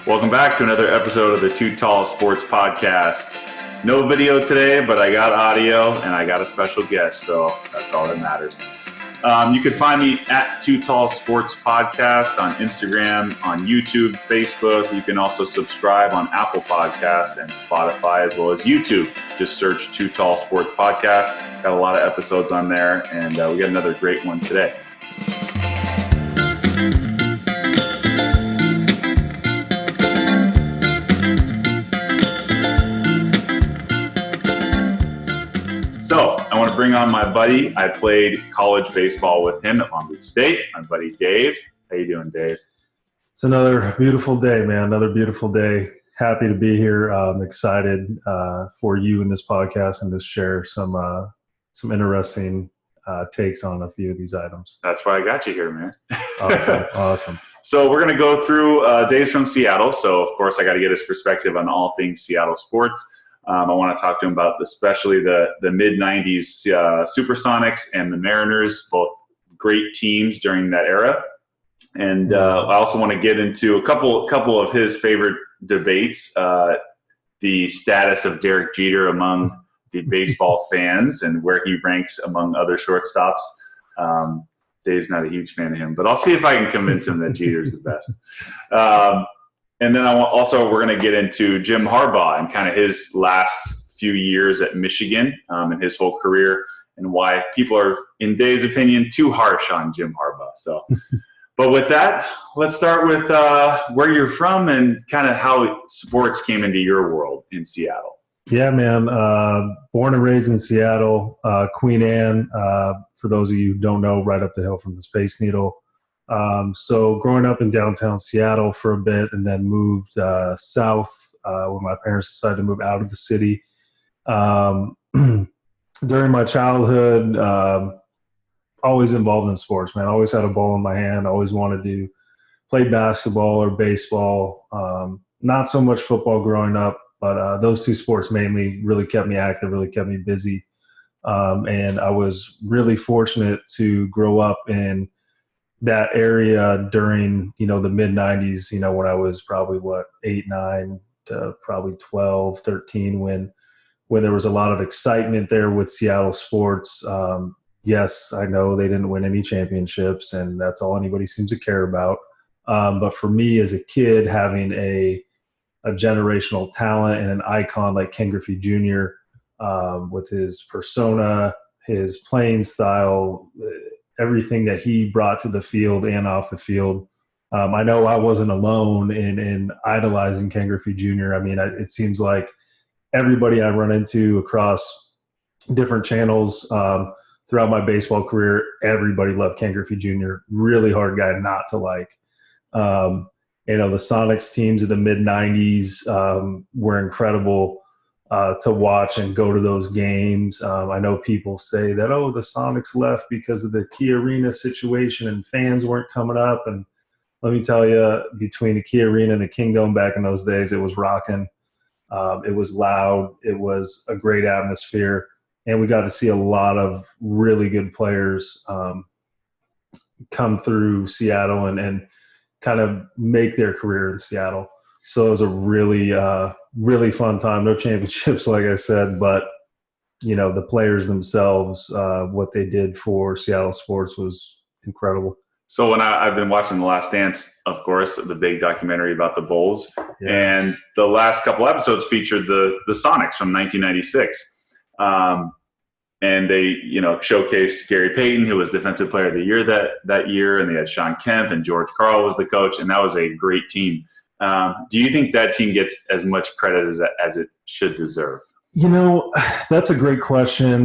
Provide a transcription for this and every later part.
Welcome back to another episode of the Too Tall Sports Podcast. No video today, but I got audio and I got a special guest, so that's all that matters. You can find me at Too Tall Sports Podcast on Instagram, on YouTube, Facebook. You can also subscribe on Apple Podcasts and Spotify, as well as YouTube. Just search Too Tall Sports Podcast. Got a lot of episodes on there, and we got another great one today. So I want to bring on my buddy. I played college baseball with him at Long Beach State. My buddy Dave. How you doing, Dave? It's another beautiful day, man. Another beautiful day. Happy to be here. I'm excited for you in this podcast and to share some interesting takes on a few of these items. That's why I got you here, man. Awesome. So we're going to go through Dave's from Seattle. So, of course, I got to get his perspective on all things Seattle sports. I want to talk to him about especially the mid-'90s Supersonics and the Mariners, both great teams during that era. And I also want to get into a couple of his favorite debates, the status of Derek Jeter among the baseball fans and where he ranks among other shortstops. Dave's not a huge fan of him, but I'll see if I can convince him that Jeter's the best. And then we're going to get into Jim Harbaugh and kind of his last few years at Michigan and his whole career and why people are, in Dave's opinion, too harsh on Jim Harbaugh. So, but with that, let's start with where you're from and kind of how sports came into your world in Seattle. Yeah, man. Born and raised in Seattle, Queen Anne, for those of you who don't know, right up the hill from the Space Needle. So growing up in downtown Seattle for a bit and then moved south when my parents decided to move out of the city. During my childhood, always involved in sports, man. Always had a ball in my hand. Always wanted to play basketball or baseball. Not so much football growing up, but those two sports mainly really kept me active, really kept me busy. And I was really fortunate to grow up in that area during, the mid-'90s, when I was probably 8, 9 to probably 12, 13, when there was a lot of excitement there with Seattle sports. Yes, I know they didn't win any championships, and that's all anybody seems to care about. But for me as a kid, having a generational talent and an icon like Ken Griffey Jr. With his persona, his playing style, everything that he brought to the field and off the field. I know I wasn't alone in idolizing Ken Griffey Jr. I mean, it seems like everybody I run into across different channels throughout my baseball career, everybody loved Ken Griffey Jr. Really hard guy not to like. The Sonics teams of the mid-'90s were incredible to watch and go to those games. I know people say that, the Sonics left because of the Key Arena situation and fans weren't coming up. And let me tell you, between the Key Arena and the Kingdome back in those days, it was rocking. It was loud. It was a great atmosphere. And we got to see a lot of really good players come through Seattle and kind of make their career in Seattle. So it was a really, really fun time. No championships, like I said, but, the players themselves, what they did for Seattle sports was incredible. So when I've been watching The Last Dance, of course, the big documentary about the Bulls, yes. And the last couple episodes featured the Sonics from 1996. And they, showcased Gary Payton, who was Defensive Player of the Year that year, and they had Sean Kemp and George Karl was the coach, and that was a great team. Do you think that team gets as much credit as it should deserve? That's a great question.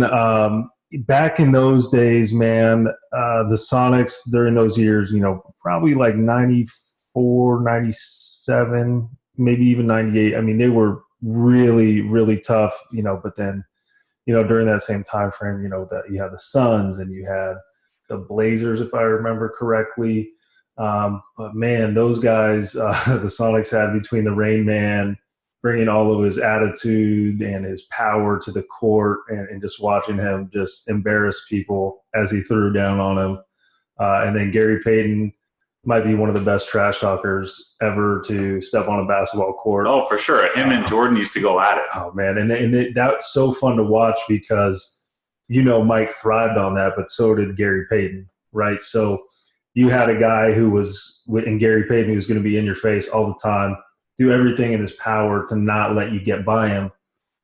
Back in those days, man, the Sonics during those years, probably like 94, 97, maybe even 98. I mean, they were really, really tough, but then, during that same time frame, that you had the Suns and you had the Blazers, if I remember correctly. But man, those guys, the Sonics had between the Rain Man, bringing all of his attitude and his power to the court and just watching him just embarrass people as he threw down on him. And then Gary Payton, might be one of the best trash talkers ever to step on a basketball court. Oh, for sure. Him and Jordan used to go at it. Oh, man. And that's so fun to watch because, Mike thrived on that, but so did Gary Payton, right? So you had a guy who was in Gary Payton who was going to be in your face all the time, do everything in his power to not let you get by him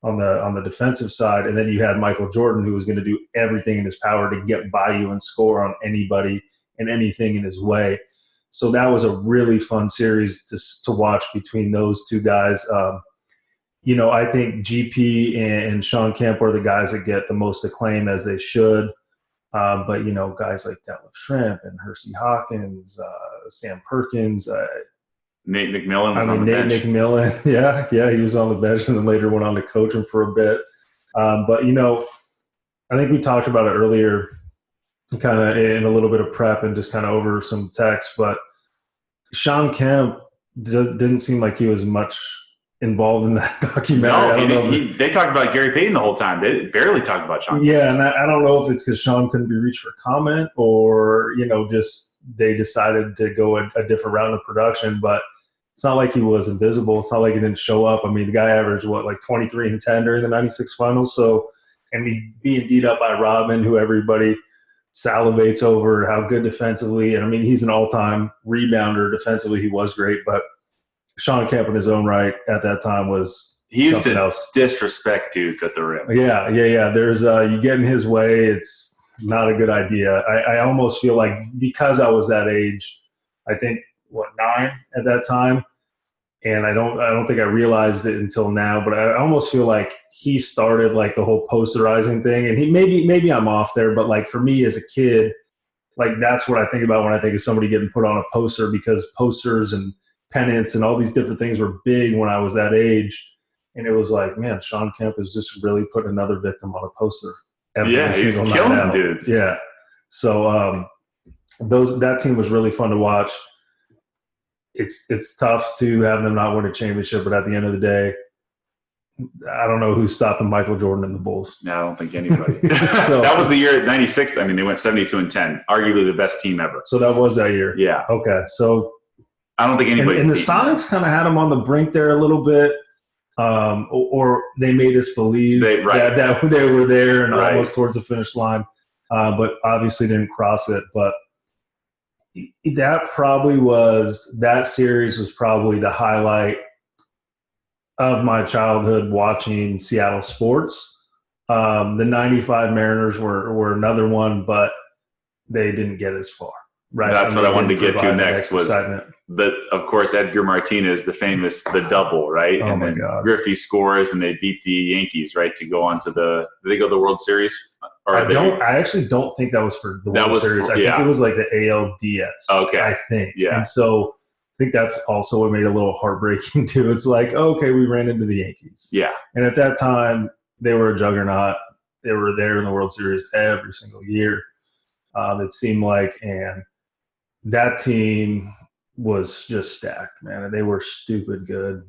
on the defensive side. And then you had Michael Jordan who was going to do everything in his power to get by you and score on anybody and anything in his way. So that was a really fun series to watch between those two guys. I think GP and Sean Kemp are the guys that get the most acclaim, as they should. But guys like Detlef Schrempf and Hersey Hawkins, Sam Perkins, Nate McMillan was on the bench. Nate McMillan, yeah, he was on the bench and then later went on to coach him for a bit. But I think we talked about it earlier, kind of in a little bit of prep and just kind of over some text. But Sean Kemp didn't seem like he was much involved in that documentary. No, they talked about Gary Payton the whole time. They barely talked about Sean. Yeah, and I don't know if it's because Sean couldn't be reached for comment or, just they decided to go a different route of production. But it's not like he was invisible. It's not like he didn't show up. I mean, the guy averaged, 23 and 10 during the 96 finals. So, and he being beat up by Rodman, who everybody salivates over how good defensively. And, I mean, he's an all-time rebounder. Defensively, he was great. But Sean Kemp in his own right at that time was something else. Disrespect dudes at the rim. Yeah. There's you get in his way, it's not a good idea. I almost feel like because I was that age, I think 9 at that time, and I don't think I realized it until now, but I almost feel like he started like the whole posterizing thing, and he maybe I'm off there, but like for me as a kid, like that's what I think about when I think of somebody getting put on a poster, because posters and pennants and all these different things were big when I was that age. And it was like, man, Sean Kemp is just really putting another victim on a poster. Yeah, he's killing dudes. Yeah. So that team was really fun to watch. It's tough to have them not win a championship, but at the end of the day, I don't know who's stopping Michael Jordan and the Bulls. No, I don't think anybody. So that was the year at 96. I mean, they went 72 and 10, arguably the best team ever. So that was that year. Yeah. Okay. So I don't think anybody. And the Sonics kind of had them on the brink there a little bit, or they made us believe that they were there and almost towards the finish line, but obviously didn't cross it. But that series was probably the highlight of my childhood watching Seattle sports. The 95 Mariners were another one, but they didn't get as far. Right. That's what I wanted to get to next was excitement. Of course, Edgar Martinez, the famous, the double, right? Oh, and my then God. Griffey scores and they beat the Yankees, right, to go on to did they go to the World Series? I actually don't think that was for the World Series. I think it was like the ALDS. Okay. I think. Yeah. And so I think that's also what made it a little heartbreaking too. It's like, okay, we ran into the Yankees. Yeah. And at that time, they were a juggernaut. They were there in the World Series every single year. It seemed like, and that team was just stacked, man. And they were stupid good.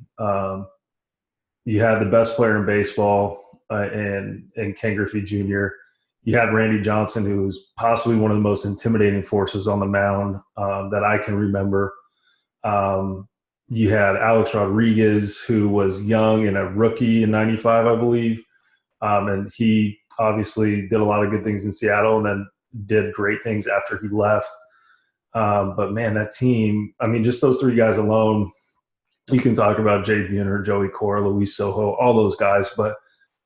You had the best player in baseball in Ken Griffey Jr. You had Randy Johnson, who was possibly one of the most intimidating forces on the mound that I can remember. You had Alex Rodriguez, who was young and a rookie in 95, I believe. And he obviously did a lot of good things in Seattle and then did great things after he left. But, man, that team, I mean, just those three guys alone, you can talk about Jay Buhner, Joey Cora, Luis Soho, all those guys. But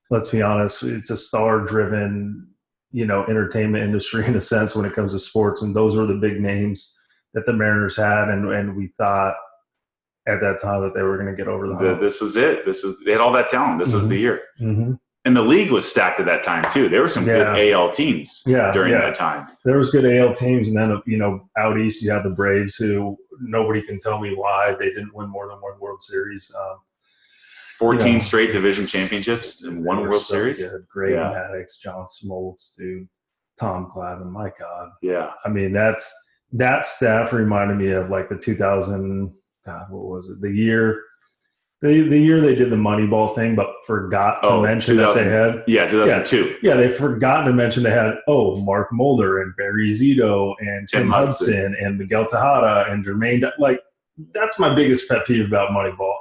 let's be honest, it's a star-driven, entertainment industry in a sense when it comes to sports. And those were the big names that the Mariners had. And we thought at that time that they were going to get over the hump. This was it. They had all that talent. This was the year. Mm-hmm. And the league was stacked at that time, too. There were some good AL teams during that time. There was good AL teams. And then, out east you have the Braves, who nobody can tell me why they didn't win more than one World Series. 14 straight division championships and one World Series. Good. Greg Maddux, John Smoltz, dude, Tom Glavine. My God. Yeah. I mean, that staff reminded me of like the 2000 – God, what was it? The The year they did the Moneyball thing, but forgot to mention that they had 2002. Yeah, they forgot to mention they had Mark Mulder and Barry Zito and Tim Hudson and Miguel Tejada and Jermaine. Like, that's my biggest pet peeve about Moneyball.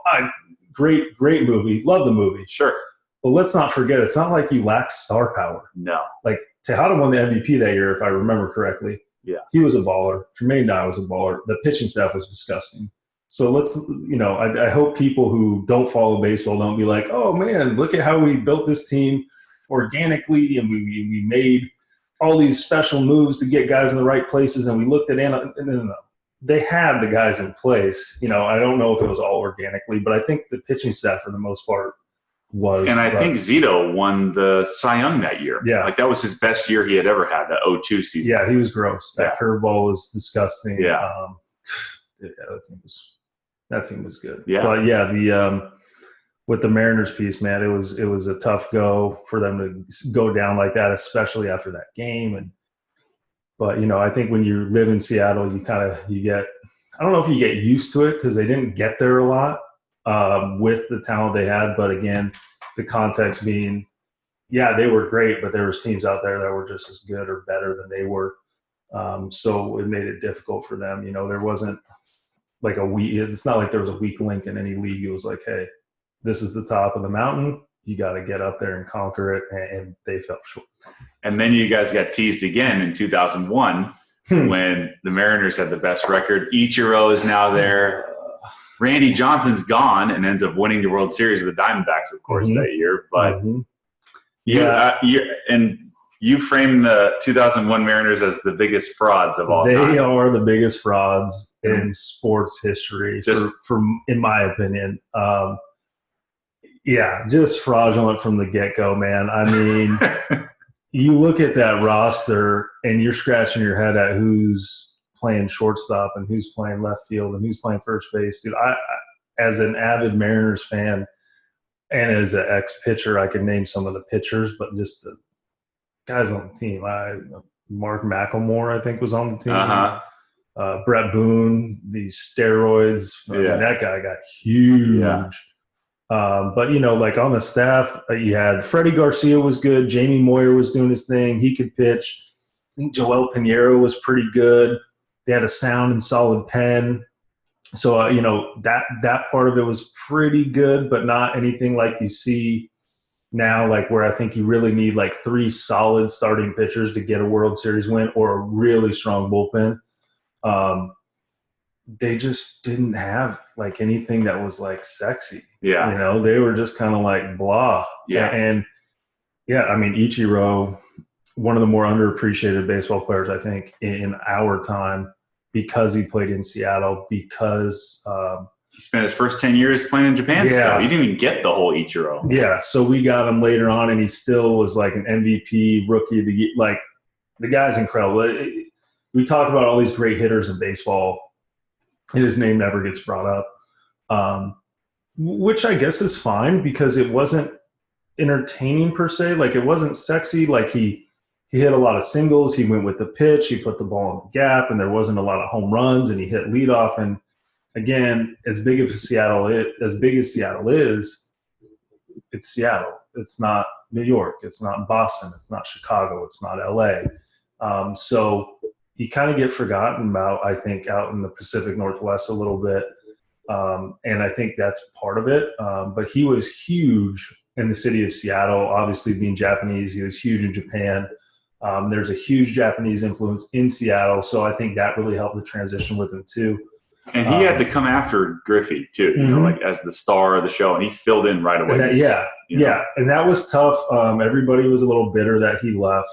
Great movie, love the movie. Sure, but let's not forget, it's not like you lacked star power. No, like Tejada won the MVP that year, if I remember correctly. Yeah, he was a baller. Jermaine Nye was a baller. The pitching staff was disgusting. So let's, I hope people who don't follow baseball don't be like, oh man, look at how we built this team organically and we made all these special moves to get guys in the right places and we looked at no. They had the guys in place. I don't know if it was all organically, but I think the pitching staff for the most part was. And I think Zito won the Cy Young that year. Yeah. Like that was his best year he had ever had, that 2002 season. Yeah, he was gross. That curveball was disgusting. Yeah. That team was good. Yeah. But yeah, with the Mariners piece, man, it was a tough go for them to go down like that, especially after that game. But I think when you live in Seattle, you get, I don't know if you get used to it because they didn't get there a lot with the talent they had. But again, the context being, yeah, they were great, but there was teams out there that were just as good or better than they were. So it made it difficult for them. There wasn't like it's not like there was a weak link in any league. It was like, hey, this is the top of the mountain. You got to get up there and conquer it. And they fell short. And then you guys got teased again in 2001 when the Mariners had the best record. Ichiro is now there. Randy Johnson's gone and ends up winning the World Series with the Diamondbacks, of course, that year. But you framed the 2001 Mariners as the biggest frauds of all time. They are the biggest frauds in sports history, in my opinion. Just fraudulent from the get-go, man. I mean, you look at that roster and you're scratching your head at who's playing shortstop and who's playing left field and who's playing first base. Dude, I as an avid Mariners fan and as an ex-pitcher, I can name some of the pitchers, but just the guys on the team. Mark McElmore, I think, was on the team. Brett Boone, these steroids. That guy got huge. Yeah. But, like on the staff, you had Freddie Garcia was good. Jamie Moyer was doing his thing. He could pitch. I think Joel Pinheiro was pretty good. They had a sound and solid pen. So, that part of it was pretty good, but not anything like you see now, like where I think you really need like 3 solid starting pitchers to get a World Series win or a really strong bullpen. They just didn't have like anything that was like sexy. Yeah. They were just kind of like blah. Yeah. And I mean, Ichiro, one of the more underappreciated baseball players, I think, in our time, because he played in Seattle, because he spent his first 10 years playing in Japan. Yeah. So he didn't even get the whole Ichiro. Yeah. So we got him later on, and he still was like an MVP, rookie of the year. Like, the guy's incredible. We talk about all these great hitters in baseball. His name never gets brought up, which I guess is fine because it wasn't entertaining per se. Like, it wasn't sexy. Like, he hit a lot of singles. He went with the pitch. He put the ball in the gap, and there wasn't a lot of home runs, and he hit leadoff. And again, as big as Seattle is, it's Seattle. It's not New York. It's not Boston. It's not Chicago. It's not LA. So you kind of get forgotten about, I think, out in the Pacific Northwest a little bit. And I think that's part of it. But he was huge in the city of Seattle, obviously being Japanese. He was huge in Japan. There's a huge Japanese influence in Seattle. So I think that really helped the transition with him too. And he had to come after Griffey too, like as the star of the show, and he filled in right away. And that was tough. Everybody was a little bitter that he left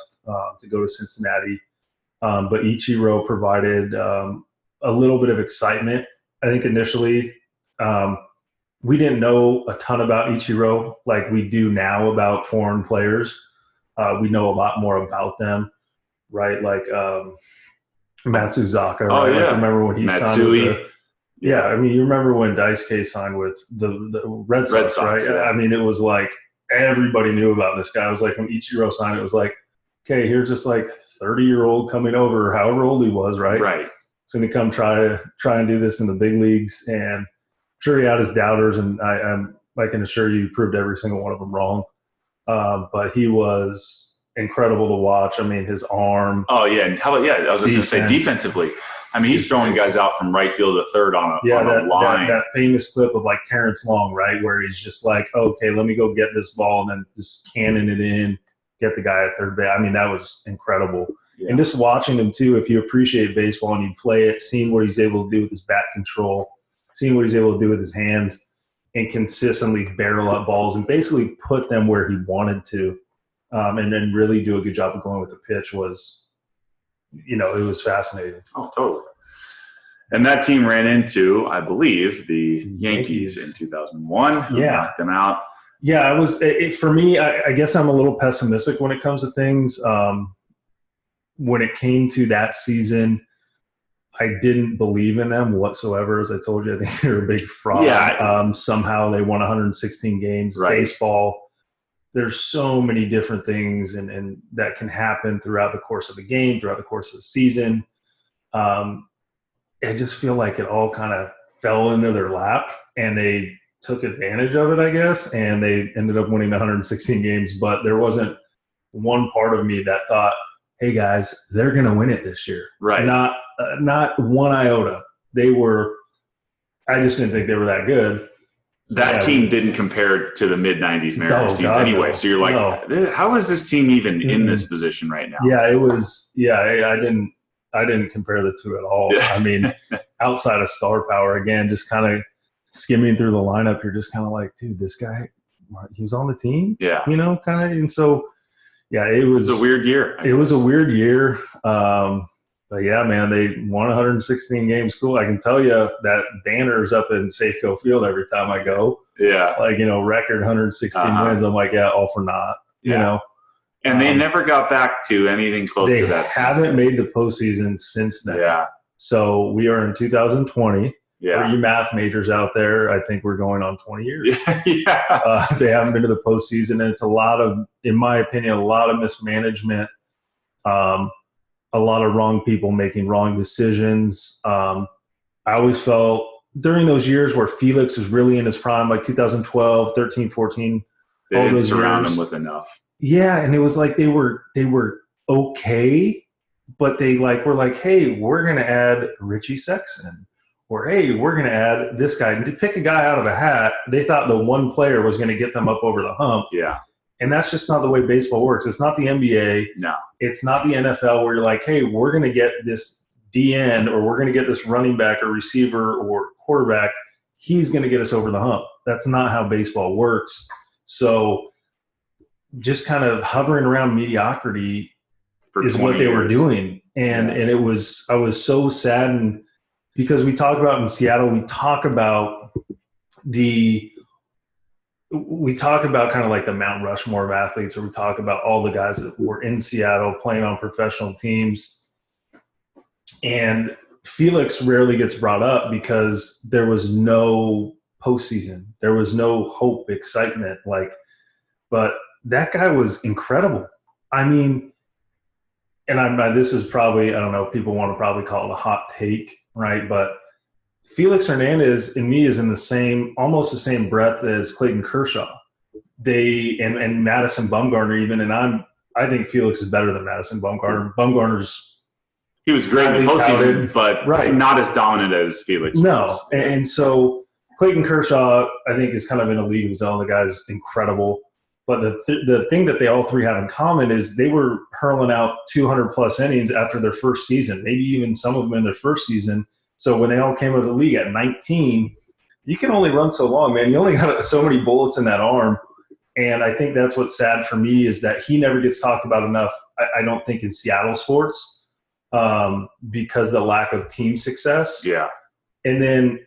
to go to Cincinnati. But Ichiro provided a little bit of excitement. I think initially we didn't know a ton about Ichiro like we do now about foreign players. We know a lot more about them, right? Like Matsuzaka. Right? Oh, yeah. Like, remember when he signed with I mean, you remember when Daisuke signed with the Red Sox, right? Yeah. I mean, it was like everybody knew about this guy. It was like when Ichiro signed, it was like, okay, here's this like 30-year-old coming over, however old he was, right? Right. He's going to come try and do this in the big leagues. And sure he had his doubters, and I can assure you, he proved every single one of them wrong. But he was incredible to watch. I mean, his arm. Oh, yeah. And how about, I was just going to say defensively. I mean, he's throwing guys out from right field to third on a line. That famous clip of like Terrence Long, right, where he's just like, okay, let me go get this ball and then just cannon it in, get the guy at third base. I mean, that was incredible. Yeah. And just watching him too, if you appreciate baseball and you play it, seeing what he's able to do with his bat control, seeing what he's able to do with his hands, and consistently barrel up balls and basically put them where he wanted to, and then really do a good job of going with the pitch was, it was fascinating. Oh, totally. And that team ran into, I believe, the Yankees in 2001. Who knocked them out. Yeah, for me, I guess I'm a little pessimistic when it comes to things. When it came to that season, I didn't believe in them whatsoever. As I told you, I think they were a big fraud. Yeah. Somehow they won 116 games. Right. Baseball, there's so many different things and that can happen throughout the course of a game, throughout the course of a season. I just feel like it all kind of fell into their lap, and they took advantage of it, I guess, and they ended up winning 116 games. But there wasn't one part of me that thought, hey, guys, they're going to win it this year. Right. Not one iota. I just didn't think they were that good. That team didn't compare to the mid-'90s Mariners team anyway. No. So you're like, how is this team even in this position right now? Yeah, it was – I didn't compare the two at all. Yeah. I mean, outside of star power, again, just kind of skimming through the lineup, you're just kind of like, dude, this guy, he was on the team? Yeah. Kind of – and so, yeah, it was a weird year. It was a weird year. But, yeah, man, they won 116 games. Cool. I can tell you that banner's up in Safeco Field every time I go. Yeah. Record 116 wins. I'm like, yeah, all for naught, And they never got back to anything close to that. They haven't made the postseason since then. Yeah. So we are in 2020. Yeah. For you math majors out there, I think we're going on 20 years. Yeah. They haven't been to the postseason. And it's in my opinion, a lot of mismanagement. A lot of wrong people making wrong decisions. I always felt during those years where Felix was really in his prime, like 2012, 13, 14. They didn't surround him with enough. Yeah, and it was like they were okay, but they were like, hey, we're going to add Richie Sexson, or hey, we're going to add this guy. And to pick a guy out of a hat, they thought the one player was going to get them up over the hump. Yeah. And that's just not the way baseball works. It's not the NBA. No. It's not the NFL where you're like, hey, we're going to get this DN, or we're going to get this running back or receiver or quarterback. He's going to get us over the hump. That's not how baseball works. So just kind of hovering around mediocrity is what they were doing. And I was so saddened because we talk about in Seattle, we talk about kind of like the Mount Rushmore of athletes, or we talk about all the guys that were in Seattle playing on professional teams. And Felix rarely gets brought up because there was no postseason. There was no hope, excitement. But that guy was incredible. I mean, and this is probably, I don't know, people want to probably call it a hot take, right? But Felix Hernandez in me is in almost the same breath as Clayton Kershaw. And Madison Bumgarner even, and I think Felix is better than Madison Bumgarner. He was great in the postseason, but not as dominant as Felix. No, and so Clayton Kershaw, I think, is kind of in a league of his own. The guy's incredible. But the thing that they all three have in common is they were hurling out 200-plus innings after their first season, maybe even some of them in their first season. So when they all came into the league at 19, you can only run so long, man. You only got so many bullets in that arm. And I think that's what's sad for me is that he never gets talked about enough, I don't think, in Seattle sports because the lack of team success. Yeah. And then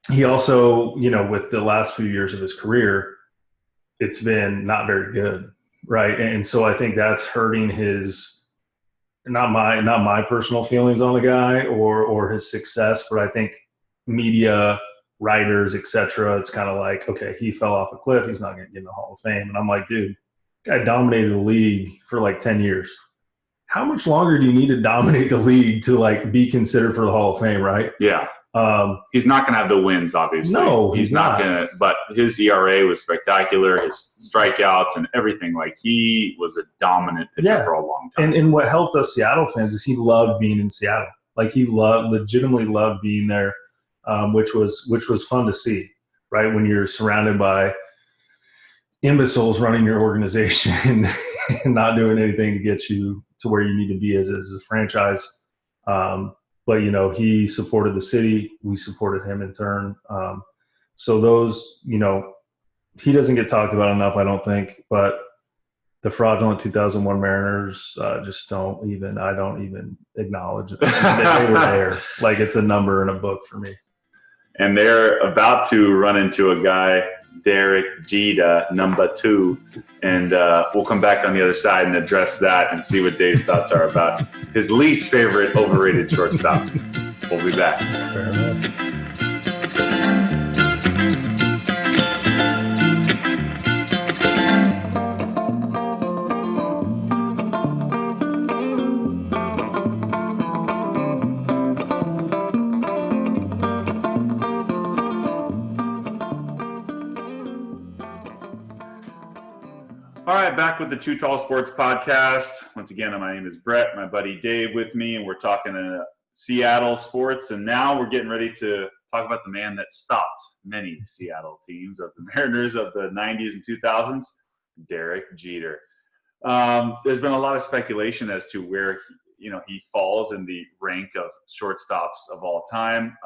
he also, with the last few years of his career, it's been not very good, right? And so I think that's hurting his not my personal feelings on the guy or his success, but I think media, writers, etc. It's kind of like, okay, he fell off a cliff. He's not going to get in the Hall of Fame. And I'm like, dude, guy dominated the league for 10 years. How much longer do you need to dominate the league to be considered for the Hall of Fame, right? Yeah. He's not going to have the wins, obviously. No, he's not going to. But his ERA was spectacular. His strikeouts and everything. Like, he was a dominant pitcher for a long time. And what helped us Seattle fans is he loved being in Seattle. Like, he legitimately loved being there, which was fun to see, right? When you're surrounded by imbeciles running your organization and not doing anything to get you to where you need to be as a franchise. But, he supported the city. We supported him in turn. So those, he doesn't get talked about enough, I don't think. But the fraudulent 2001 Mariners I don't even acknowledge it. They were there. Like, it's a number in a book for me. And they're about to run into a guy, Derek Jeter, number 2. And we'll come back on the other side and address that and see what Dave's thoughts are about his least favorite overrated shortstop. We'll be back. Fair enough. All right, back with the Too Tall Sports podcast. Once again, my name is Brett, my buddy Dave with me, and we're talking Seattle sports. And now we're getting ready to talk about the man that stopped many Seattle teams of the Mariners of the 90s and 2000s, Derek Jeter. There's been a lot of speculation as to where he falls in the rank of shortstops of all time.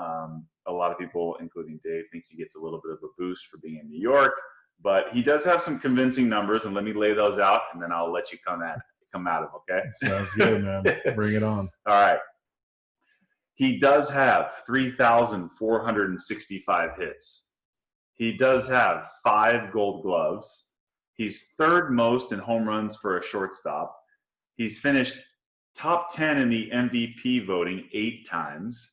A lot of people, including Dave, thinks he gets a little bit of a boost for being in New York. But he does have some convincing numbers, and let me lay those out, and then I'll let you come at him, okay? Sounds good, man. Bring it on. All right. He does have 3,465 hits. He does have 5 Gold Gloves. He's third most in home runs for a shortstop. He's finished top 10 in the MVP voting 8 times,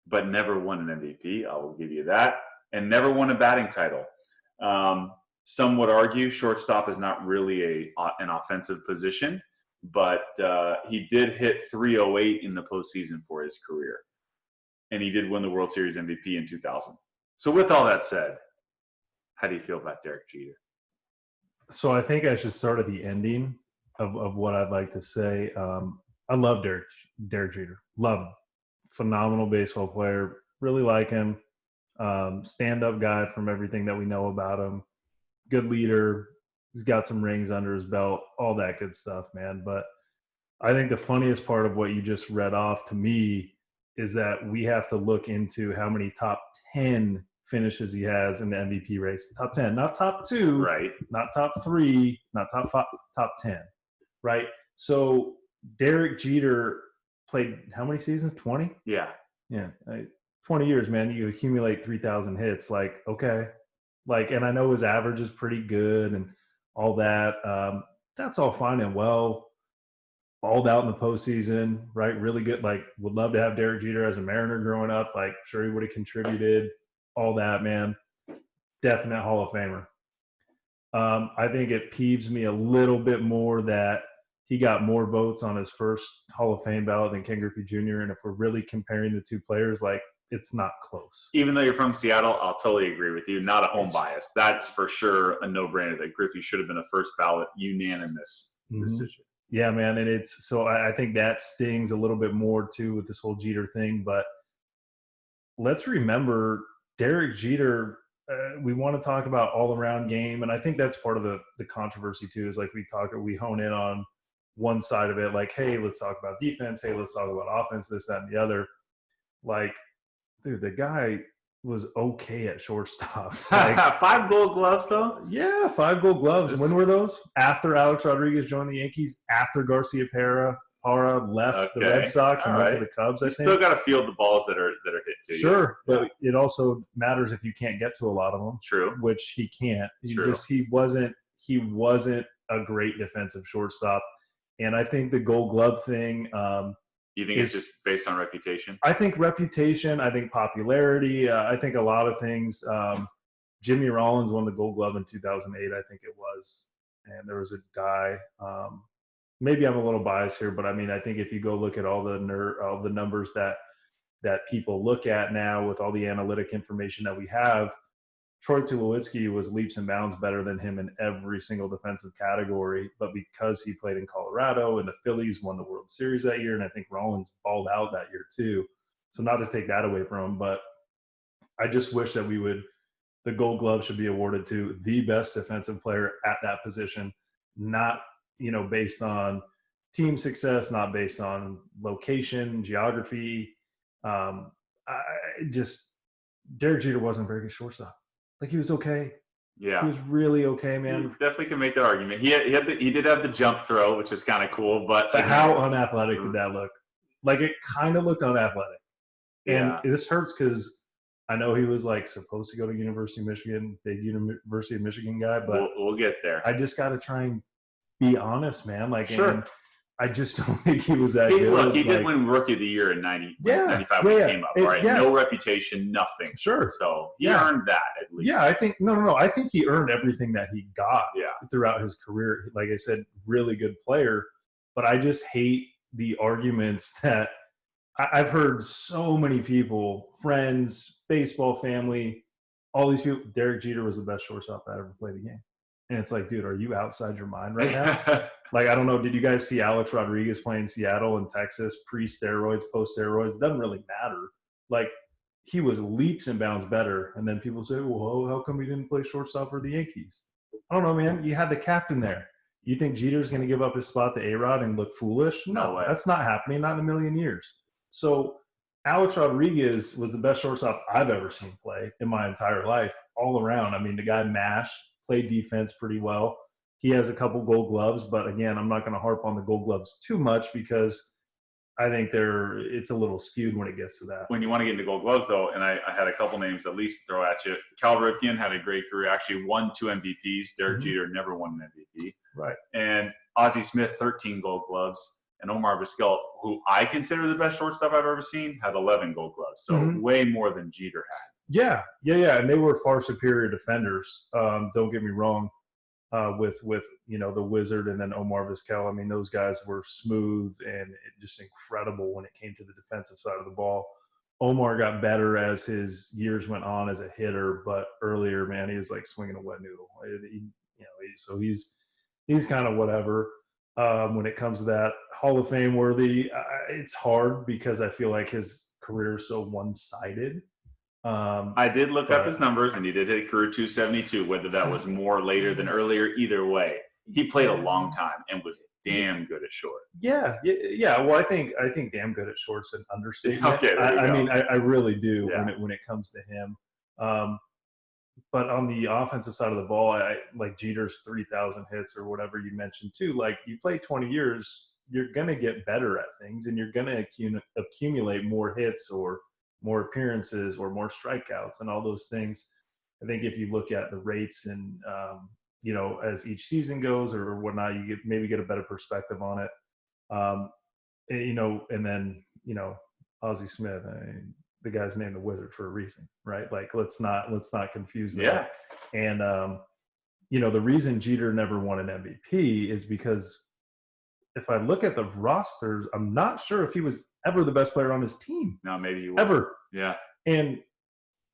but never won an MVP. I will give you that. And never won a batting title. Some would argue shortstop is not really an offensive position, but he did hit 308 in the postseason for his career. And he did win the World Series MVP in 2000. So with all that said, how do you feel about Derek Jeter? So I think I should start at the ending of what I'd like to say. I love Derek Jeter. Love him. Phenomenal baseball player. Really like him. Stand-up guy from everything that we know about him. Good leader. He's got some rings under his belt. All that good stuff, man. But I think the funniest part of what you just read off to me is that we have to look into how many top 10 finishes he has in the MVP race. Top 10, not top 2, right? Not top 3, not top 5, top 10, right? So Derek Jeter played how many seasons? 20? Yeah. 20 years, man. You accumulate 3,000 hits. Like, okay. And I know his average is pretty good and all that. That's all fine and well. Balled out in the postseason, right? Really good. Like, would love to have Derek Jeter as a Mariner growing up. Like, sure he would have contributed. All that, man. Definite Hall of Famer. I think it peeves me a little bit more that he got more votes on his first Hall of Fame ballot than Ken Griffey Jr. And if we're really comparing the two players, like, it's not close. Even though you're from Seattle, I'll totally agree with you. Not a home bias. That's for sure a no-brainer that Griffey should have been a first ballot unanimous decision. Yeah, man. And I think that stings a little bit more too with this whole Jeter thing. But let's remember Derek Jeter, we want to talk about all-around game. And I think that's part of the controversy too, is like we hone in on one side of it. Like, hey, let's talk about defense. Hey, let's talk about offense, this, that, and the other. Like, dude, the guy was okay at shortstop. Like, 5 Gold Gloves, though? Yeah, 5 Gold Gloves. When were those? After Alex Rodriguez joined the Yankees, after Garcia Parra left the Red Sox and went to the Cubs, I think. Still got to field the balls that are hit to you. Sure, but it also matters if you can't get to a lot of them. True. Which he can't. He wasn't a great defensive shortstop. And I think the Gold Glove thing you think it's just based on reputation? I think reputation. I think popularity. I think a lot of things. Jimmy Rollins won the Gold Glove in 2008, I think it was. And there was a guy. Maybe I'm a little biased here, but I mean, I think if you go look at all the numbers that that people look at now with all the analytic information that we have, Troy Tulowitzki was leaps and bounds better than him in every single defensive category. But because he played in Colorado and the Phillies won the World Series that year, and I think Rollins balled out that year too. So not to take that away from him, but I just wish that the Gold Glove should be awarded to the best defensive player at that position, not, based on team success, not based on location, geography. Derek Jeter wasn't a very good shortstop. Like, he was okay. Yeah. He was really okay, man. You definitely can make that argument. He did have the jump throw, which is kind of cool, but how unathletic did that look? Like, it kind of looked unathletic. And this hurts because I know he was like supposed to go to University of Michigan, big University of Michigan guy, but we'll get there. I just got to try and be honest, man. Like, sure. And I just don't think he was that good. Look, he did win Rookie of the Year in 95 when he came up, right? No reputation, nothing. Sure. So he earned that at least. Yeah, I think no. I think he earned everything that he got throughout his career. Like I said, really good player. But I just hate the arguments that I've heard so many people, friends, baseball family, all these people. Derek Jeter was the best shortstop that ever played the game. And it's like, dude, are you outside your mind right now? Like, I don't know. Did you guys see Alex Rodriguez playing Seattle and Texas, pre-steroids, post-steroids? It doesn't really matter. Like, he was leaps and bounds better. And then people say, well, how come he didn't play shortstop for the Yankees? I don't know, man. You had the captain there. You think Jeter's going to give up his spot to A-Rod and look foolish? No, that's not happening. Not in a million years. So Alex Rodriguez was the best shortstop I've ever seen play in my entire life, all around. I mean, the guy mashed, played defense pretty well. He has a couple Gold Gloves, but again, I'm not going to harp on the Gold Gloves too much because I think it's a little skewed when it gets to that. When you want to get into Gold Gloves, though, and I had a couple names at least to throw at you. Cal Ripken had a great career, actually won 2 MVPs. Derek Jeter never won an MVP. Right. And Ozzie Smith, 13 Gold Gloves. And Omar Vizquel, who I consider the best shortstop I've ever seen, had 11 Gold Gloves. So way more than Jeter had. Yeah. And they were far superior defenders. Don't get me wrong. With the Wizard and then Omar Vizquel. I mean, those guys were smooth and just incredible when it came to the defensive side of the ball. Omar got better as his years went on as a hitter, but earlier, man, he was like swinging a wet noodle. So he's kind of whatever when it comes to that. Hall of Fame worthy. It's hard because I feel like his career is so one-sided. I did look up his numbers, and he did hit a career 272. Whether that was more later than earlier, either way, he played a long time and was damn good at short. Yeah. Well, I think damn good at short's an understatement. Okay, I mean, I really do when it comes to him. But on the offensive side of the ball, like Jeter's 3,000 hits or whatever you mentioned too. Like, you play 20 years, you're gonna get better at things, and you're gonna accumulate more hits or more appearances or more strikeouts and all those things. I think if you look at the rates and, as each season goes or whatnot, you maybe get a better perspective on it. And then, Ozzie Smith, the guy's named the Wizard for a reason, right? Like, let's not confuse that. Yeah. And, the reason Jeter never won an MVP is because if I look at the rosters, I'm not sure if he was ever the best player on his team. No, maybe he was. Ever. Yeah. And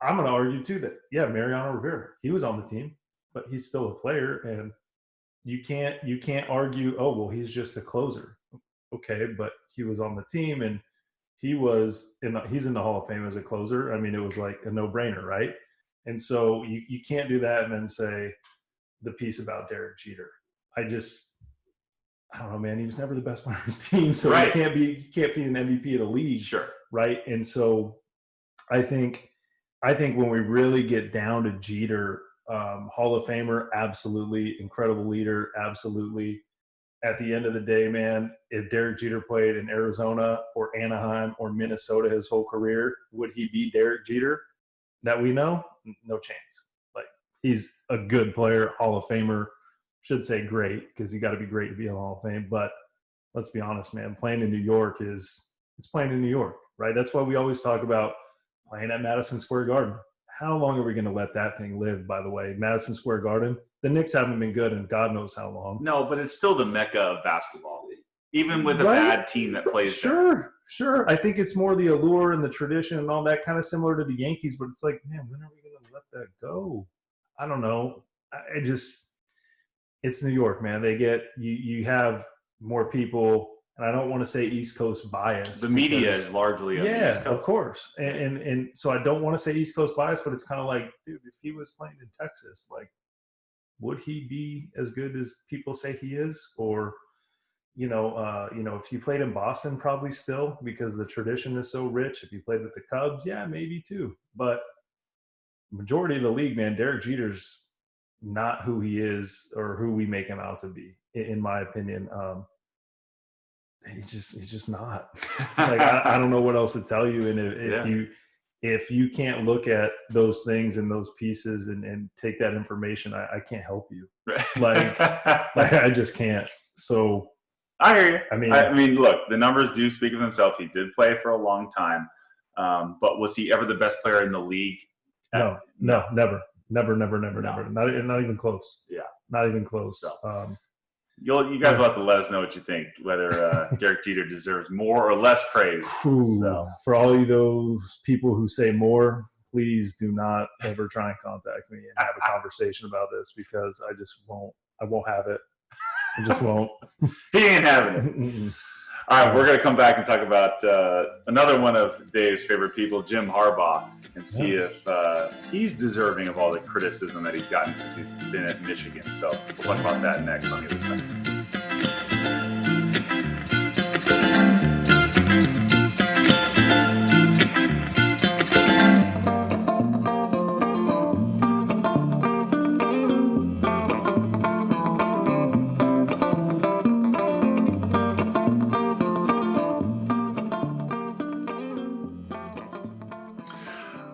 I'm going to argue too that, Mariano Rivera, he was on the team, but he's still a player, and you can't argue, oh, well, he's just a closer. Okay, but he was on the team, and he's in the Hall of Fame as a closer. I mean, it was like a no-brainer, right? And so you can't do that and then say the piece about Derek Jeter. I don't know, man. He was never the best player on his team, so he can't be an MVP of the league. Sure. Right. And so I think when we really get down to Jeter, Hall of Famer, absolutely. Incredible leader, absolutely. At the end of the day, man, if Derek Jeter played in Arizona or Anaheim or Minnesota his whole career, would he be Derek Jeter that we know? No chance. Like, he's a good player, Hall of Famer. Should say great, because you got to be great to be in the Hall of Fame. But let's be honest, man, playing in New York is playing in New York, right? That's why we always talk about playing at Madison Square Garden. How long are we going to let that thing live, by the way? Madison Square Garden, the Knicks haven't been good in God knows how long. No, but it's still the mecca of basketball. even with a bad team that plays there. Sure. I think it's more the allure and the tradition and all that, kind of similar to the Yankees, but it's like, man, when are we going to let that go? I don't know. It's New York, man. You have more people, and I don't want to say East Coast bias. The media is largely on the East Coast. Of course. And so I don't want to say East Coast bias, but it's kind of like, dude, if he was playing in Texas, like, would he be as good as people say he is? Or, if you played in Boston, probably still, because the tradition is so rich. If you played with the Cubs, yeah, maybe too. But majority of the league, man, Derek Jeter's not who he is or who we make him out to be, in my opinion. He's just not. Like, I don't know what else to tell you. And if you can't look at those things and those pieces and take that information, I can't help you. Like I just can't. So I hear you. I mean, look, the numbers do speak of themselves. He did play for a long time, but was he ever the best player in the league? No, never. Not even close. Yeah, not even close. So. You guys will have to let us know what you think, whether Derek Jeter deserves more or less praise. So. For all of those people who say more, please do not ever try and contact me and have a conversation about this, because I just won't. I won't have it. I just won't. He ain't having it. All right, we're going to come back and talk about another one of Dave's favorite people, Jim Harbaugh, and see if he's deserving of all the criticism that he's gotten since he's been at Michigan. So we'll talk about that next on the other side.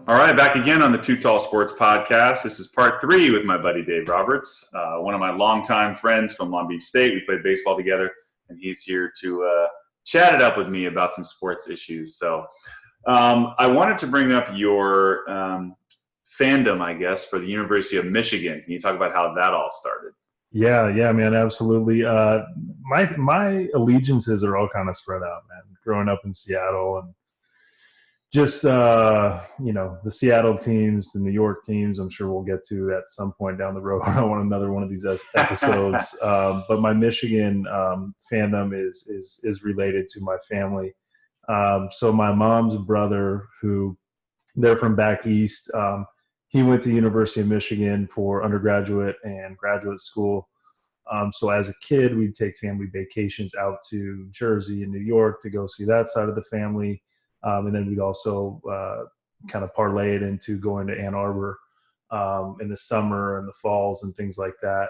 All right, back again on the Too Tall Sports Podcast. This is part 3 with my buddy Dave Roberts, one of my longtime friends from Long Beach State. We played baseball together, and he's here to chat it up with me about some sports issues. So I wanted to bring up your fandom, I guess, for the University of Michigan. Can you talk about how that all started? Yeah, man, absolutely. My allegiances are all kind of spread out, man. Growing up in Seattle and just, the Seattle teams, the New York teams, I'm sure we'll get to at some point down the road. I don't want another one of these episodes. But my Michigan fandom is related to my family. So my mom's brother, who they're from back east, he went to University of Michigan for undergraduate and graduate school. So as a kid, we'd take family vacations out to Jersey and New York to go see that side of the family. And then we'd also kind of parlay it into going to Ann Arbor in the summer and the falls and things like that.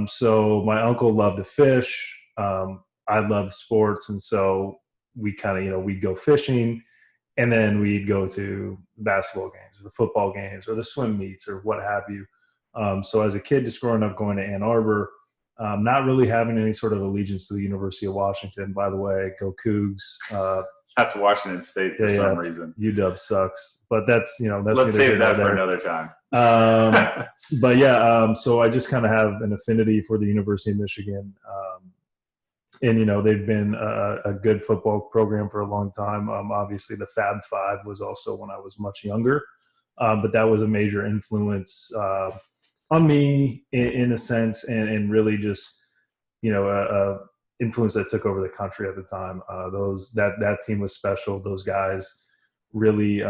So my uncle loved to fish. I loved sports. And so we kind of, we'd go fishing, and then we'd go to basketball games or the football games or the swim meets or what have you. So as a kid, just growing up going to Ann Arbor, not really having any sort of allegiance to the University of Washington. By the way, go Cougs. That's Washington State for some reason. UW sucks, but that's Let's save that for another time. But so I just kind of have an affinity for the University of Michigan, and they've been a good football program for a long time. Obviously, the Fab Five was also when I was much younger, but that was a major influence on me in a sense, and really just influence that took over the country at the time. That team was special. Those guys really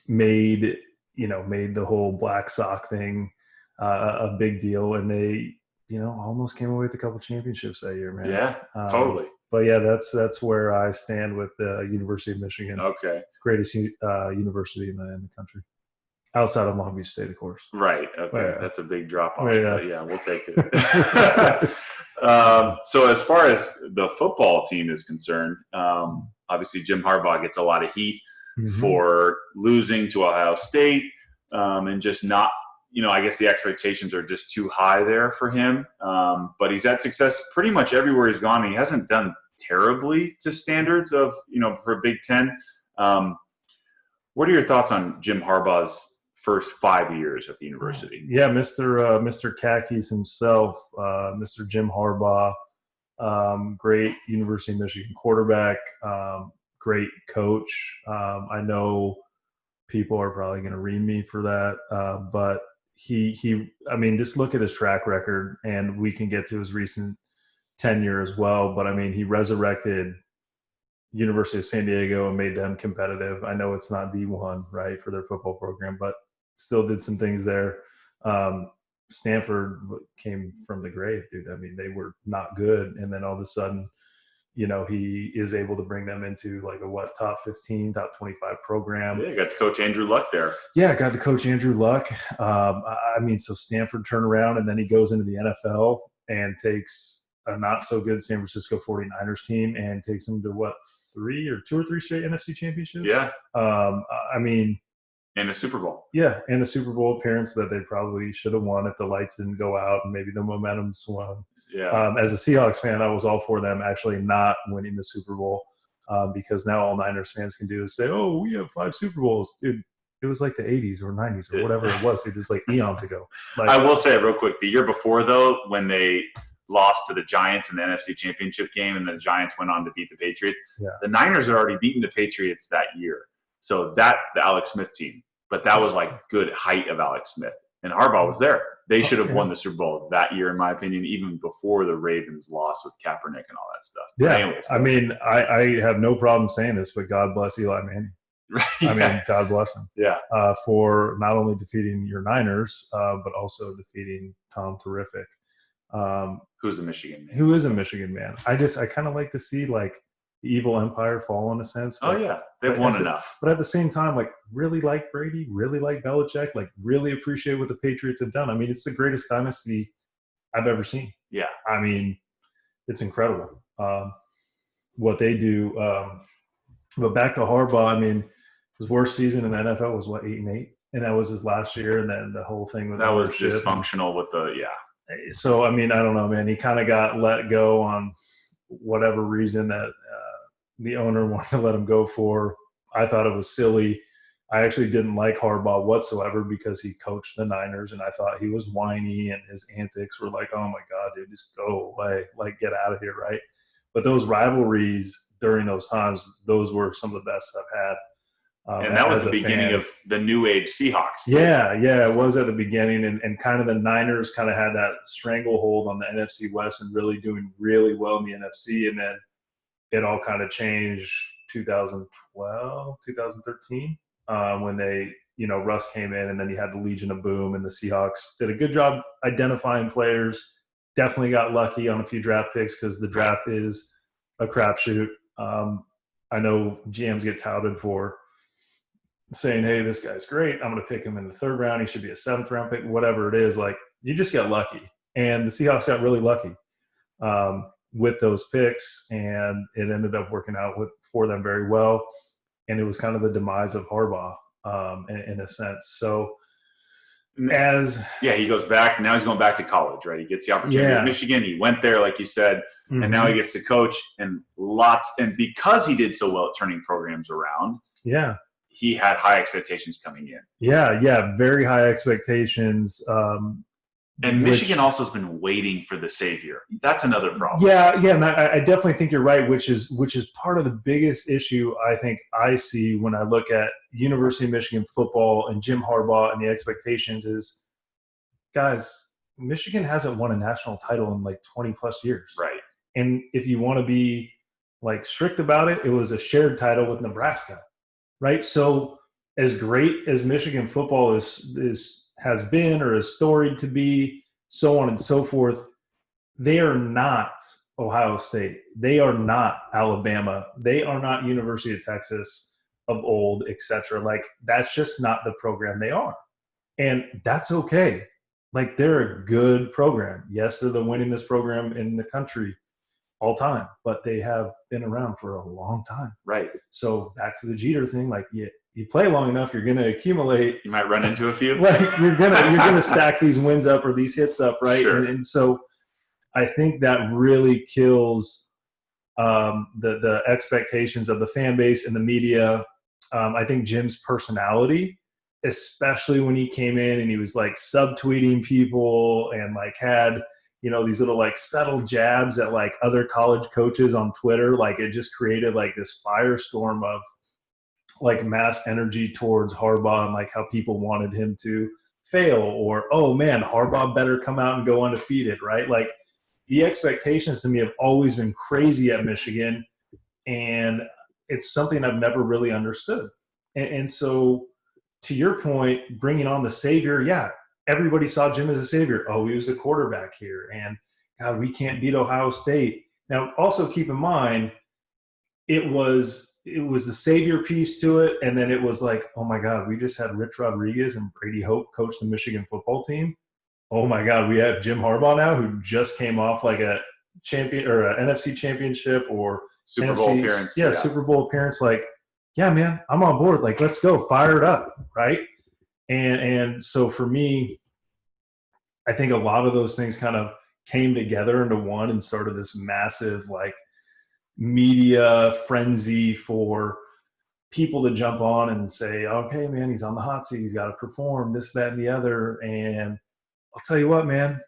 made the whole Black Sox thing a big deal, and they almost came away with a couple championships that year, man. Yeah, totally. But yeah, that's where I stand with the University of Michigan. Okay, greatest university in the country, outside of Long Beach State, of course. Right. Okay, that's a big drop off. Yeah. But yeah, we'll take it. So as far as the football team is concerned, obviously Jim Harbaugh gets a lot of heat for losing to Ohio State and just not, I guess the expectations are just too high there for him. But he's had success pretty much everywhere he's gone. He hasn't done terribly to standards of, for Big Ten. What are your thoughts on Jim Harbaugh's first 5 years at the university? Yeah, Mr. Khakis himself, Mr. Jim Harbaugh. great University of Michigan quarterback, great coach. I know people are probably going to read me for that, but I mean, just look at his track record, and we can get to his recent tenure as well. But I mean, he resurrected University of San Diego and made them competitive. I know it's not D1, right, for their football program, but still did some things there. Stanford came from the grave, dude. I mean, they were not good. And then all of a sudden, he is able to bring them into like a top 15, top 25 program. Yeah, you got to coach Andrew Luck there. Yeah, I got to coach Andrew Luck. I mean, so Stanford turned around, and then he goes into the NFL and takes a not so good San Francisco 49ers team and takes them to two or three straight NFC championships. Yeah. I mean, and a Super Bowl. Yeah, and a Super Bowl appearance that they probably should have won if the lights didn't go out and maybe the momentum swung. Yeah. As a Seahawks fan, I was all for them actually not winning the Super Bowl because now all Niners fans can do is say, "Oh, we have 5 Super Bowls, dude." It was like the 80s or 90s or whatever it was. It was like eons ago. I will say it real quick. The year before, though, when they lost to the Giants in the NFC Championship game and the Giants went on to beat the Patriots, the Niners had already beaten the Patriots that year. So the Alex Smith team. But that was like good height of Alex Smith. And Harbaugh was there. They should have won the Super Bowl that year, in my opinion, even before the Ravens lost with Kaepernick and all that stuff. Yeah. But anyways, I mean, I have no problem saying this, but God bless Eli Manning. Right. I mean, God bless him. Yeah. For not only defeating your Niners, but also defeating Tom Terrific. Who's a Michigan man? Who is a Michigan man. I kind of like to see like the evil empire fall in a sense. But, they've won enough. But at the same time, like really like Brady, really like Belichick, like really appreciate what the Patriots have done. I mean, it's the greatest dynasty I've ever seen. Yeah. I mean, it's incredible what they do. But back to Harbaugh, I mean, his worst season in the NFL was 8-8, and that was his last year. And then the whole thing with that was dysfunctional with So I mean, I don't know, man. He kind of got let go on whatever reason that the owner wanted to let him go for. I thought it was silly. I actually didn't like Harbaugh whatsoever because he coached the Niners, and I thought he was whiny and his antics were like, oh my God, dude, just go away, like get out of here, right? But those rivalries during those times, those were some of the best I've had. And that was the beginning of the new age Seahawks. Yeah, it was at the beginning, and kind of the Niners kind of had that stranglehold on the NFC West and really doing really well in the NFC, and then it all kind of changed 2012, 2013 when they, Russ came in, and then you had the Legion of Boom, and the Seahawks did a good job identifying players. Definitely got lucky on a few draft picks because the draft is a crapshoot. I know GMs get touted for saying, hey, this guy's great. I'm going to pick him in the 3rd round. He should be a 7th round pick, whatever it is. Like, you just get lucky. And the Seahawks got really lucky with those picks, and it ended up working out for them very well. And it was kind of the demise of Harbaugh in a sense. So he goes back. Now he's going back to college, right? He gets the opportunity at Michigan. He went there, like you said, and now he gets to coach and because he did so well at turning programs around. Yeah. He had high expectations coming in. Yeah, very high expectations. And Michigan also has been waiting for the savior. That's another problem. Yeah, and I definitely think you're right, which is part of the biggest issue I think I see when I look at University of Michigan football and Jim Harbaugh and the expectations is, guys, Michigan hasn't won a national title in like 20 plus years. Right. And if you want to be like strict about it, it was a shared title with Nebraska. Right. So as great as Michigan football has been or is storied to be, so on and so forth, they are not Ohio State. They are not Alabama. They are not University of Texas of old, etc. Like, that's just not the program they are. And that's okay. Like, they're a good program. Yes, they're the winningest program in the country all time, but they have been around for a long time. Right. So back to the Jeter thing, like you play long enough, you're going to accumulate. You might run into a few. Like you're gonna stack these wins up or these hits up, right? Sure. And so I think that really kills the expectations of the fan base and the media. I think Jim's personality, especially when he came in and he was like subtweeting people and like had these little like subtle jabs at like other college coaches on Twitter. Like it just created like this firestorm of like mass energy towards Harbaugh and like how people wanted him to fail, or, oh man, Harbaugh better come out and go undefeated, right? Like the expectations to me have always been crazy at Michigan, and it's something I've never really understood. And so to your point, bringing on the savior, yeah, everybody saw Jim as a savior. Oh, he was a quarterback here, and God, we can't beat Ohio State. Now, also keep in mind, it was the savior piece to it, and then it was like, oh my God, we just had Rich Rodriguez and Brady Hoke coach the Michigan football team. Oh my God, we have Jim Harbaugh now, who just came off like a champion or an NFC championship or Super Bowl appearance. Yeah, Super Bowl appearance. Like, yeah, man, I'm on board. Like, let's go, fire it up, right? And so for me, I think a lot of those things kind of came together into one and started this massive like media frenzy for people to jump on and say, okay, man, he's on the hot seat. He's got to perform this, that, and the other. And I'll tell you what, man,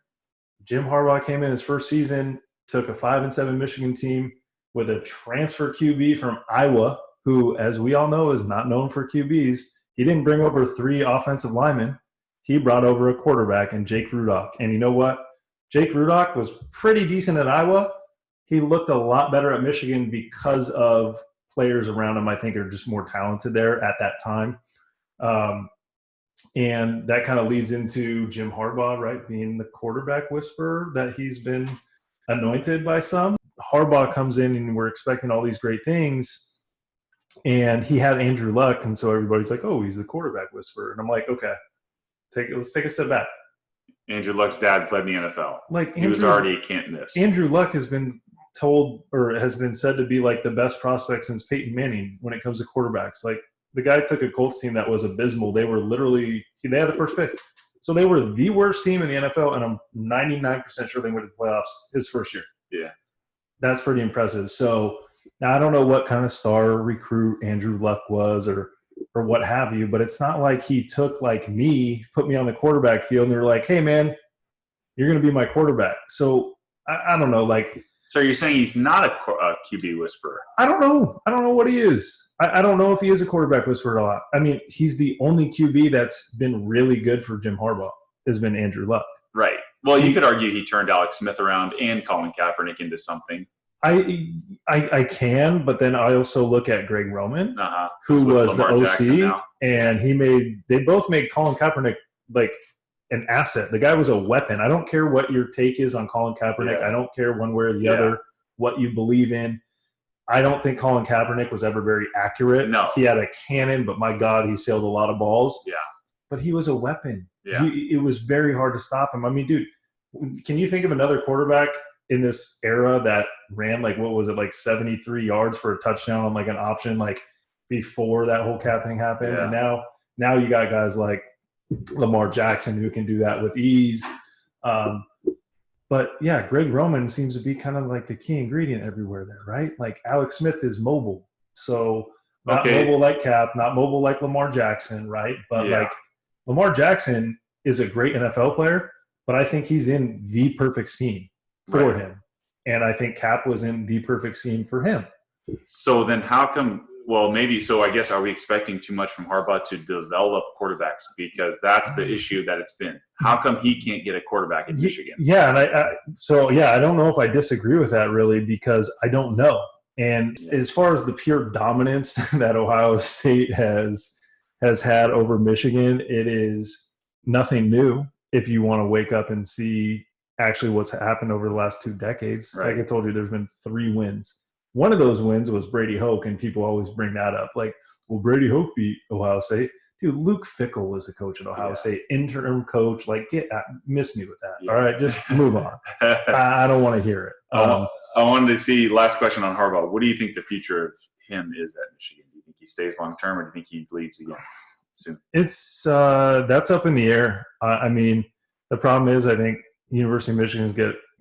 Jim Harbaugh came in his first season, took a 5-7 Michigan team with a transfer QB from Iowa, who, as we all know, is not known for QBs. He didn't bring over 3 offensive linemen. He brought over a quarterback in Jake Rudock. And you know what? Jake Rudock was pretty decent at Iowa. He looked a lot better at Michigan because of players around him, I think, are just more talented there at that time. And that kind of leads into Jim Harbaugh, right, being the quarterback whisperer that he's been anointed by some. Harbaugh comes in and we're expecting all these great things. And he had Andrew Luck. And so everybody's like, oh, he's the quarterback whisperer. And I'm like, okay, let's take a step back. Andrew Luck's dad played in the NFL. Like he was already a can't miss. Andrew Luck has been told or has been said to be like the best prospect since Peyton Manning when it comes to quarterbacks. Like the guy took a Colts team that was abysmal. They had the first pick. So they were the worst team in the NFL, and I'm 99% sure they went to the playoffs his first year. Yeah. That's pretty impressive. So now I don't know what kind of star recruit Andrew Luck was or what have you, but it's not like he took like me, put me on the quarterback field, and they're like, hey, man, you're going to be my quarterback. So I don't know, like – so you're saying he's not a QB whisperer? I don't know. I don't know what he is. I don't know if he is a quarterback whisperer a lot. I mean, he's the only QB that's been really good for Jim Harbaugh has been Andrew Luck. Right. Well, you could argue he turned Alex Smith around and Colin Kaepernick into something. I can, but then I also look at Greg Roman, who was Lamar the OC, and they both made Colin Kaepernick like an asset. The guy was a weapon. I don't care what your take is on Colin Kaepernick. I don't care one way or the other what you believe in. I don't think Colin Kaepernick was ever very accurate. No. He had a cannon, but my God, he sailed a lot of balls. Yeah. But he was a weapon. Yeah. It was very hard to stop him. I mean, dude, can you think of another quarterback in this era that ran like, what was it, like 73 yards for a touchdown on like an option, like before that whole cap thing happened? Yeah. And now you got guys like Lamar Jackson who can do that with ease. But yeah, Greg Roman seems to be kind of like the key ingredient everywhere there, right? Like Alex Smith is mobile. So not mobile like Cap, not mobile like Lamar Jackson, right? But like Lamar Jackson is a great NFL player, but I think he's in the perfect scheme for him. And I think Cap was in the perfect scheme for him. So then how come – well, maybe so. I guess, are we expecting too much from Harbaugh to develop quarterbacks? Because that's the issue that it's been. How come he can't get a quarterback in Michigan? Yeah, and I don't know if I disagree with that really, because I don't know. And as far as the pure dominance that Ohio State has had over Michigan, it is nothing new if you want to wake up and see actually what's happened over the last 2 decades. Right. Like I told you, there's been 3 wins. One of those wins was Brady Hoke, and people always bring that up. Like, well, Brady Hoke beat Ohio State. Dude, Luke Fickell was the coach at Ohio State, interim coach. Like, miss me with that. All right, just move on. I don't want to hear it. I wanted to see, last question on Harbaugh. What do you think the future of him is at Michigan? Do you think he stays long term, or do you think he leaves again soon? It's that's up in the air. I mean, the problem is I think University of Michigan is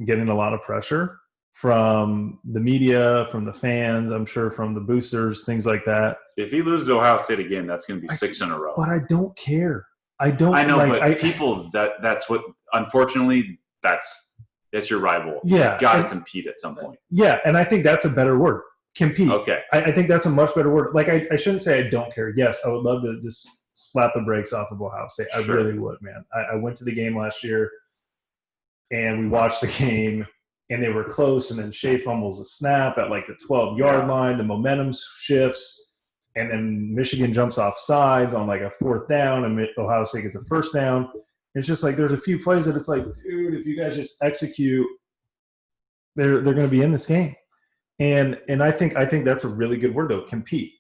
getting a lot of pressure from the media, from the fans, I'm sure from the boosters, things like that. If he loses Ohio State again, that's going to be 6 in a row. But I don't care. I know, but people, that's what, unfortunately, It's your rival. Yeah. You got to compete at some point. Yeah, and I think that's a better word. Compete. Okay. I think that's a much better word. Like, I shouldn't say I don't care. Yes, I would love to just slap the brakes off of Ohio State. I really would, man. I went to the game last year, and we watched the game, and they were close, and then Shea fumbles a snap at like the 12-yard line. The momentum shifts, and then Michigan jumps off sides on like a 4th down, and Ohio State gets a 1st down. It's just like there's a few plays that it's like, dude, if you guys just execute, they're going to be in this game. And I think that's a really good word, though, compete.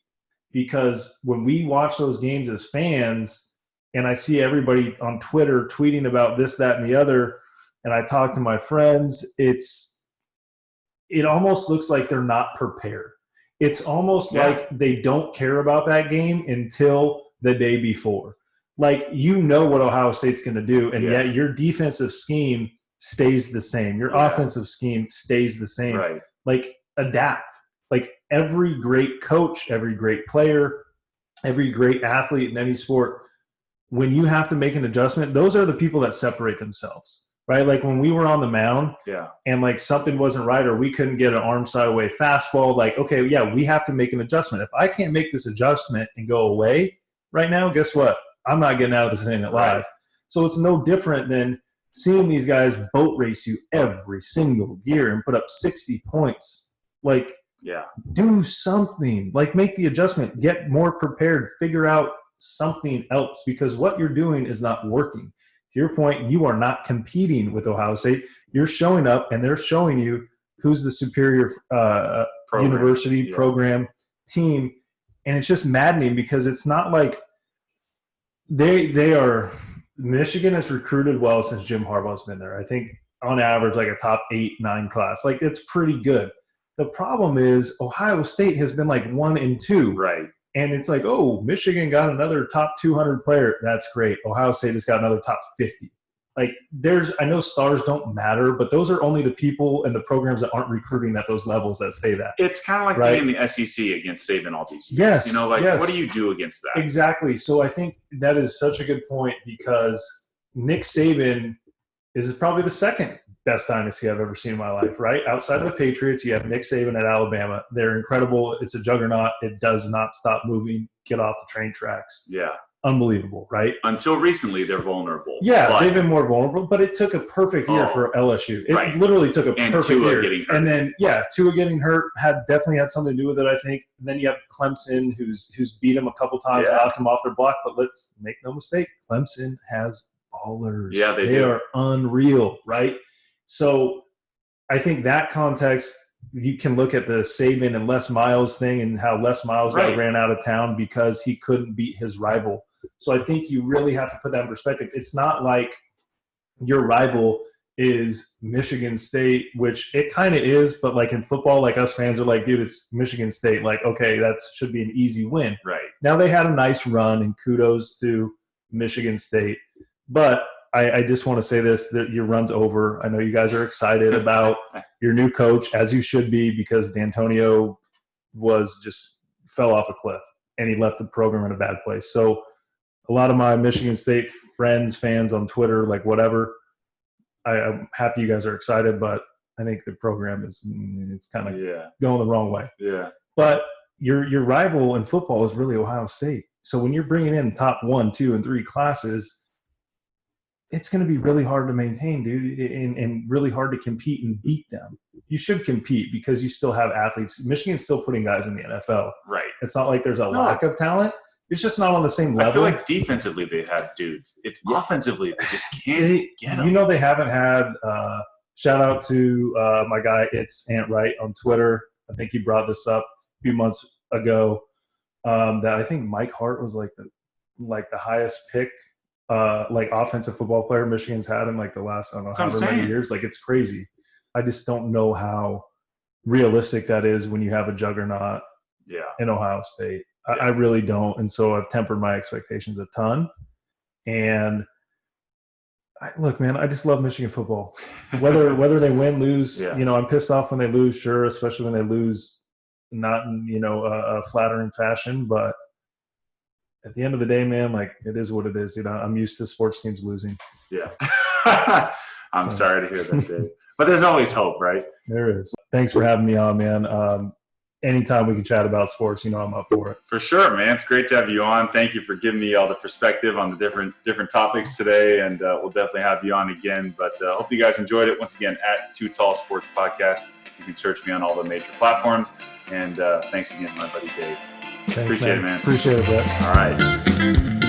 Because when we watch those games as fans, and I see everybody on Twitter tweeting about this, that, and the other, and I talk to my friends, it almost looks like they're not prepared. It's almost like they don't care about that game until the day before. Like, you know what Ohio State's going to do, and yet your defensive scheme stays the same. Your offensive scheme stays the same. Right. Like, adapt. Like, every great coach, every great player, every great athlete in any sport, when you have to make an adjustment, those are the people that separate themselves, right? Like, when we were on the mound and like something wasn't right, or we couldn't get an arm side away fastball, like, okay, we have to make an adjustment. If I can't make this adjustment and go away right now, guess what? I'm not getting out of this inning live. Right. So it's no different than seeing these guys boat race you every single year and put up 60 points. Like, do something. Like, make the adjustment. Get more prepared. Figure out something else, because what you're doing is not working. To your point, you are not competing with Ohio State. You're showing up, and they're showing you who's the superior university, program, team. And it's just maddening, because it's not like Michigan has recruited well since Jim Harbaugh's been there. I think on average, like a top 8-9 class. Like, it's pretty good. The problem is Ohio State has been like 1 and 2. Right. And it's like, oh, Michigan got another top 200 player. That's great. Ohio State has got another top 50. Like, I know stars don't matter, but those are only the people and the programs that aren't recruiting at those levels that say that. It's kind of like being in the SEC against Saban all these years. Yes. You know, like, what do you do against that? Exactly. So I think that is such a good point, because Nick Saban is probably the second best dynasty I've ever seen in my life, right? Outside of the Patriots, you have Nick Saban at Alabama. They're incredible. It's a juggernaut. It does not stop moving. Get off the train tracks. Yeah. Unbelievable, right? Until recently, they're vulnerable. Yeah, they've been more vulnerable, but it took a perfect year for LSU. It literally took a perfect year. And then, Tua getting hurt definitely had something to do with it, I think. And then you have Clemson, who's beat them a couple times, knocked them off their block. But let's make no mistake, Clemson has ballers. Yeah, they are unreal, right? So I think that context, you can look at the Saban and Les Miles thing, and how Les Miles got ran out of town because he couldn't beat his rival. So I think you really have to put that in perspective. It's not like your rival is Michigan State, which it kind of is, but like in football, like us fans are like, dude, it's Michigan State. Like, okay, that should be an easy win. Right. Now they had a nice run, and kudos to Michigan State. But I just want to say this, that your run's over. I know you guys are excited about your new coach, as you should be, because D'Antonio fell off a cliff, and he left the program in a bad place. So a lot of my Michigan State friends, fans on Twitter, like whatever, I'm happy you guys are excited, but I think the program it's kind of going the wrong way. Yeah. But your rival in football is really Ohio State. So when you're bringing in top 1, 2, and 3 classes, it's going to be really hard to maintain, dude, and really hard to compete and beat them. You should compete because you still have athletes. Michigan's still putting guys in the NFL. Right. It's not like there's a lack of talent. It's just not on the same level. I feel like defensively they have dudes. It's offensively they just can't get them. You know, they haven't had shout out to my guy, it's Ant Wright on Twitter. I think he brought this up a few months ago, that I think Mike Hart was like the highest pick like offensive football player Michigan's had in like the last, I don't know, however many years. Like, it's crazy. I just don't know how realistic that is when you have a juggernaut in Ohio State. I really don't. And so I've tempered my expectations a ton. And look, man, I just love Michigan football. Whether they win, lose, I'm pissed off when they lose, sure, especially when they lose not in, a flattering fashion. But at the end of the day, man, like, it is what it is. I'm used to sports teams losing. Yeah. I'm sorry to hear that, Dave. but there's always hope, right? There is. Thanks for having me on, man. Anytime we can chat about sports, I'm up for it. For sure, man. It's great to have you on. Thank you for giving me all the perspective on the different topics today, and we'll definitely have you on again. But I hope you guys enjoyed it. Once again, at Too Tall Sports Podcast. You can search me on all the major platforms. And thanks again, my buddy Dave. Thanks, Appreciate it, man. Appreciate it, Brett. All right.